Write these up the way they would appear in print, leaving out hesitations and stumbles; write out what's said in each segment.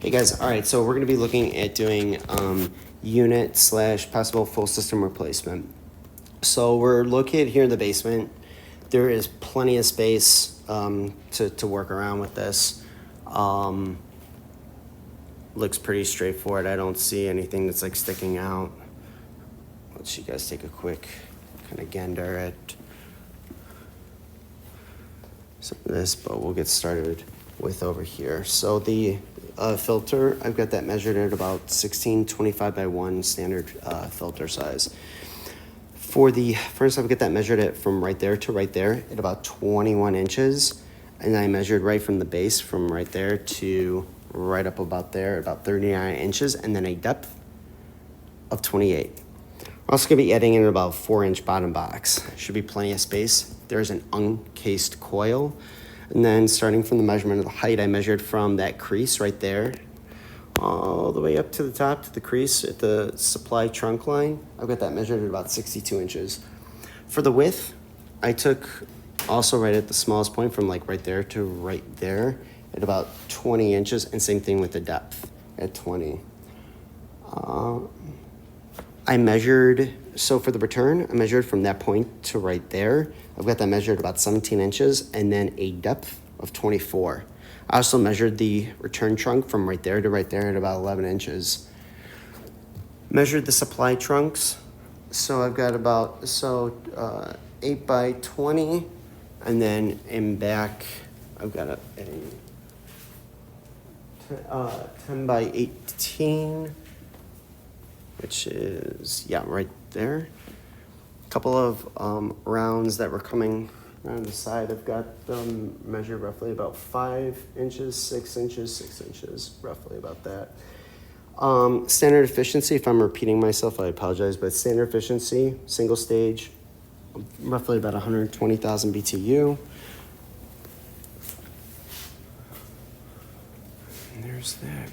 Hey guys, all right, so we're gonna be looking at doing unit / possible full system replacement. So we're located here in the basement. There is plenty of space to work around with this. Looks pretty straightforward. I don't see anything that's like sticking out. Let's you guys take a quick kind of gander at some of this, but we'll get started with over here. So the filter, I've got that measured at about 1625 by 1 standard filter size. For the furnace, I've got that measured at from right there to right there at about 21 inches. And I measured right from the base from right there to right up about there, about 39 inches, and then a depth of 28. We're also gonna be adding in about 4-inch bottom box. Should be plenty of space. There's an uncased coil. And then starting from the measurement of the height, I measured from that crease right there all the way up to the top to the crease at the supply trunk line. I've got that measured at about 62 inches. For the width, I took also right at the smallest point from like right there to right there at about 20 inches, and same thing with the depth at 20. I measured, so for the return, I measured from that point to right there. I've got that measured about 17 inches and then a depth of 24. I also measured the return trunk from right there to right there at about 11 inches. Measured the supply trunks. So I've got about, 8 by 20, and then in back, I've got a 10 by 18, which is, yeah, right there. A couple of rounds that were coming around the side. I've got them measured roughly about 5 inches, 6 inches, 6 inches, roughly about that. Standard efficiency, if I'm repeating myself, I apologize, but standard efficiency, single stage, roughly about 120,000 BTU. And there's that.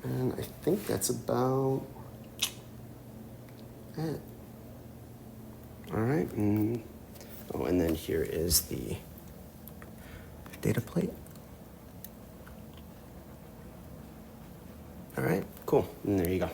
And I think that's about it. All right. And then here is the data plate. All right, cool. And there you go.